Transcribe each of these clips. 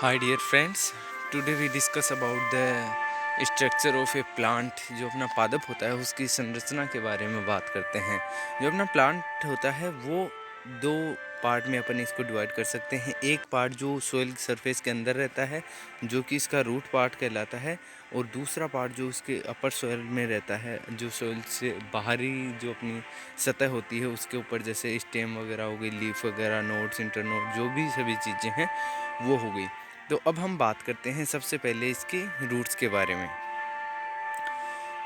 Hi dear friends, today we discuss about the structure of a plant। जो अपना पादप होता है उसकी संरचना के बारे में बात करते हैं। जो अपना प्लांट होता है वो दो पार्ट में अपन इसको डिवाइड कर सकते हैं। एक पार्ट जो सोइल सरफेस के अंदर रहता है जो कि इसका रूट पार्ट कहलाता है, और दूसरा पार्ट जो उसके अपर सोइल में रहता है जो सोइल से बाहरी जो अपनी सतह होती है उसके ऊपर, जैसे स्टेम वगैरह हो गई, लीफ वगैरह, नोड्स, इंटरनोड, जो भी सभी चीज़ें हैं वो हो गई। तो अब हम बात करते हैं सबसे पहले इसके रूट्स के बारे में।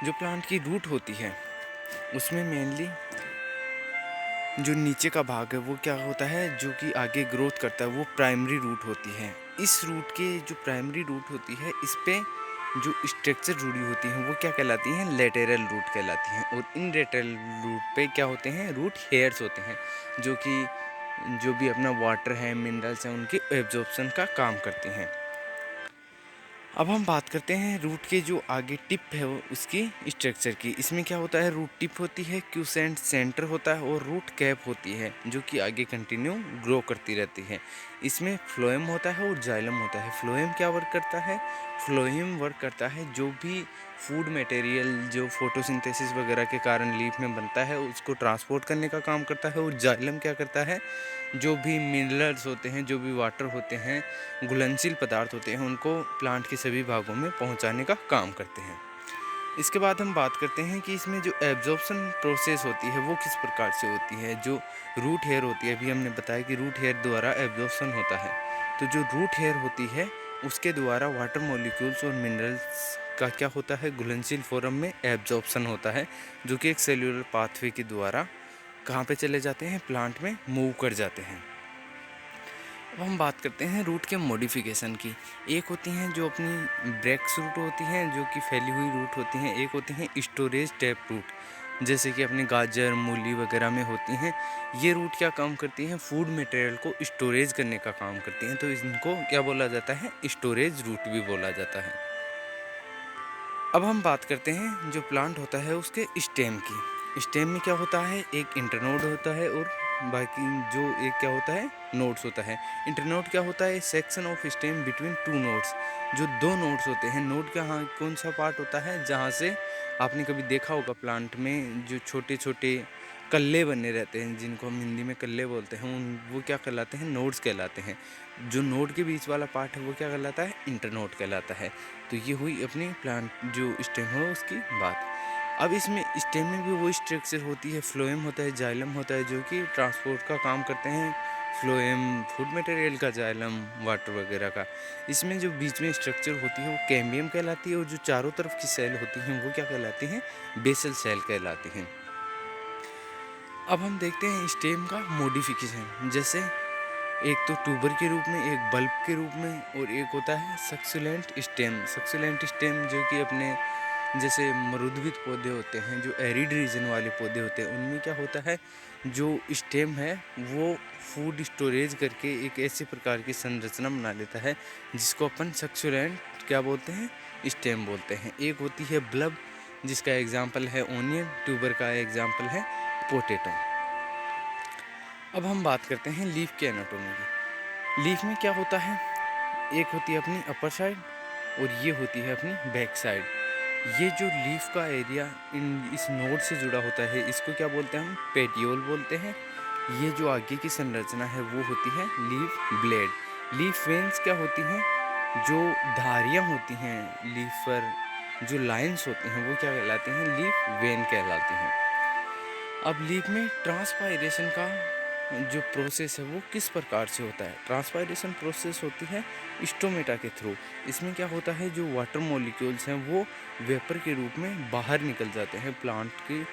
जो प्लांट की रूट होती है उसमें मेनली जो नीचे का भाग है वो क्या होता है, जो कि आगे ग्रोथ करता है, वो प्राइमरी रूट होती है। इस रूट के जो प्राइमरी रूट होती है इस पे जो स्ट्रक्चर जुड़ी होती हैं वो क्या कहलाती हैं, लेटरल रूट कहलाती हैं। और इन लेटरल रूट पे क्या होते हैं, रूट हेयर्स होते हैं, जो कि जो भी अपना वाटर है, मिनरल्स हैं, उनके एब्जॉर्प्शन का काम करते हैं। अब हम बात करते हैं रूट के जो आगे टिप है वो उसकी स्ट्रक्चर की। इसमें क्या होता है, रूट टिप होती है, क्यूसेंट सेंटर होता है, और रूट कैप होती है जो कि आगे कंटिन्यू ग्रो करती रहती है। इसमें फ्लोएम होता है और जाइलम होता है। फ्लोएम क्या वर्क करता है, फ्लोएम वर्क करता है जो भी फूड मटेरियल जो फोटोसिंथेसिस वगैरह के कारण लीफ में बनता है उसको ट्रांसपोर्ट करने का काम करता है। और जाइलम क्या करता है, जो भी मिनरल्स होते हैं, जो भी वाटर होते हैं, घुलनशील पदार्थ होते हैं, उनको प्लांट के सभी भागों में पहुंचाने का काम करते हैं। इसके बाद हम बात करते हैं कि इसमें जो एब्जॉर्प्शन प्रोसेस होती है वो किस प्रकार से होती है। जो रूट हेयर होती है, अभी हमने बताया कि रूट हेयर द्वारा एब्जॉर्प्शन होता है, तो जो रूट हेयर होती है उसके द्वारा वाटर मॉलिक्यूल्स और मिनरल्स का क्या होता है, घुलनशील फॉर्म में एब्जॉर्प्शन होता है, जो कि एक सेल्यूलर पाथवे के द्वारा कहाँ पे चले जाते हैं, प्लांट में मूव कर जाते हैं। अब हम बात करते हैं रूट के मॉडिफिकेशन की। एक होती हैं जो अपनी ब्रेक्स रूट होती हैं जो कि फैली हुई रूट होती हैं। एक होती हैं स्टोरेज टैप रूट, जैसे कि अपनी गाजर, मूली वगैरह में होती हैं। ये रूट क्या काम करती हैं, फूड मटेरियल को स्टोरेज करने का काम करती हैं, तो इनको क्या बोला जाता है, स्टोरेज रूट भी बोला जाता है। अब हम बात करते हैं जो प्लांट होता है उसके स्टेम की। स्टेम में क्या होता है, एक इंटरनोड होता है और बाकी जो एक क्या होता है, नोड्स होता है। इंटरनोड क्या होता है, section of stem between two nodes. जो दो नोड्स होते हैं, नोड का हाँ कौन सा पार्ट होता है जहाँ से आपने कभी देखा होगा प्लांट में जो छोटे छोटे कल्ले बने रहते हैं, जिनको हम हिंदी में कल्ले बोलते हैं, उन वो क्या कहलाते हैं, नोड्स कहलाते हैं। जो नोड के बीच वाला पार्ट है वो क्या कहलाता है, इंटरनोड कहलाता है। तो ये हुई अपनी प्लांट जो स्टेम हो उसकी बात। अब इसमें स्टेम में भी वो स्ट्रक्चर होती है, फ्लोएम होता है, जाइलम होता है, जो कि ट्रांसपोर्ट का काम करते हैं। फ्लोएम फूड मटेरियल का, जाइलम वाटर वगैरह का। इसमें जो बीच में स्ट्रक्चर होती है वो कैम्बियम कहलाती है, और जो चारों तरफ की सेल होती हैं वो क्या कहलाती हैं, बेसल सेल कहलाती हैं। अब हम देखते हैं स्टेम का मॉडिफिकेशन। जैसे एक तो ट्यूबर के रूप में, एक बल्ब के रूप में, और एक होता है सक्सुलेंट स्टेम। सक्सुलेंट स्टेम जो कि अपने जैसे मरुद्भिद पौधे होते हैं, जो एरिड रीजन वाले पौधे होते हैं, उनमें क्या होता है, जो स्टेम है वो फूड स्टोरेज करके एक ऐसे प्रकार की संरचना बना लेता है जिसको अपन सक्सुलेंट क्या बोलते हैं, स्टेम बोलते हैं। एक होती है बल्ब, जिसका एग्जाम्पल है ओनियन। ट्यूबर का एग्जाम्पल है पोटैटो। अब हम बात करते हैं लीफ के एनाटोमी की। लीफ में क्या होता है, एक होती है अपनी अपर साइड और ये होती है अपनी बैक साइड। ये जो लीफ का एरिया इस नोड से जुड़ा होता है इसको क्या बोलते हैं, हम पेटियोल बोलते हैं। ये जो आगे की संरचना है वो होती है लीफ ब्लेड। लीफ वेन्स क्या होती हैं, जो धारियाँ होती हैं लीफ पर, जो लाइंस होती हैं वो क्या कहलाती हैं, लीफ वेन कहलाती हैं। अब लीफ में ट्रांसपायरेशन का जो प्रोसेस है वो किस प्रकार से होता है। ट्रांसपायरेशन प्रोसेस होती है स्टोमेटा के थ्रू। इसमें क्या होता है, जो वाटर मॉलिक्यूल्स हैं वो वेपर के रूप में बाहर निकल जाते हैं प्लांट की,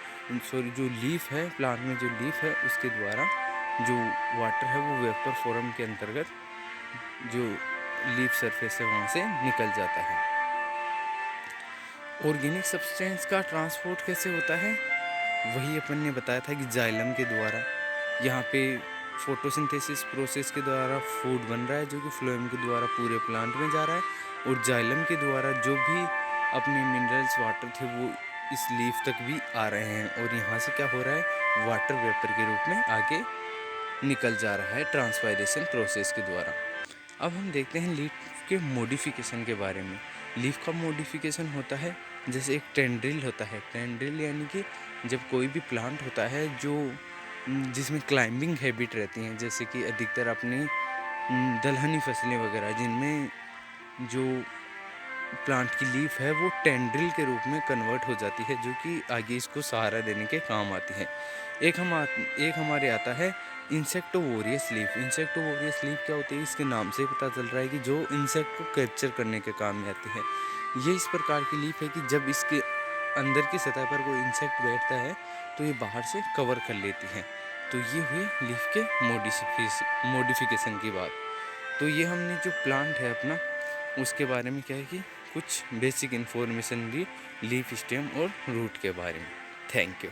सॉरी जो लीफ है, प्लांट में जो लीफ है उसके द्वारा जो वाटर है वो वेपर फॉर्म के अंतर्गत जो लीफ सरफेस है वहाँ से निकल जाता है। ऑर्गेनिक सब्सटेंस का ट्रांसपोर्ट कैसे होता है, वही अपन ने बताया था कि जाइलम के द्वारा। यहाँ पे फोटोसिंथेसिस प्रोसेस के द्वारा फूड बन रहा है जो कि फ्लोएम के द्वारा पूरे प्लांट में जा रहा है, और जाइलम के द्वारा जो भी अपने मिनरल्स वाटर थे वो इस लीफ तक भी आ रहे हैं, और यहाँ से क्या हो रहा है, वाटर वेपर के रूप में आगे निकल जा रहा है ट्रांसपायरेशन प्रोसेस के द्वारा। अब हम देखते हैं लीफ के मॉडिफिकेशन के बारे में। लीफ का मॉडिफिकेशन होता है जैसे एक टेंड्रिल होता है। टेंड्रिल यानी कि जब कोई भी प्लांट होता है जो जिसमें क्लाइंबिंग हैबिट रहती हैं, जैसे कि अधिकतर अपनी दलहनी फसलें वगैरह, जिनमें जो प्लांट की लीफ है वो टेंड्रिल के रूप में कन्वर्ट हो जाती है, जो कि आगे इसको सहारा देने के काम आती है। एक हमारे आता है इंसेक्टोवोरियस लीफ। इंसेक्टोवोरियस लीफ क्या होती है, इसके नाम से पता चल रहा है कि जो इंसेक्ट को कैप्चर करने के काम में आती है। ये इस प्रकार की लीफ है कि जब इसके अंदर की सतह पर कोई इंसेक्ट बैठता है तो ये बाहर से कवर कर लेती है। तो ये हुई लीफ के मॉडिफिकेशन की बात। तो ये हमने जो प्लांट है अपना, उसके बारे में क्या है कि कुछ बेसिक इन्फॉर्मेशन दी लीफ, स्टेम और रूट के बारे में। Thank you.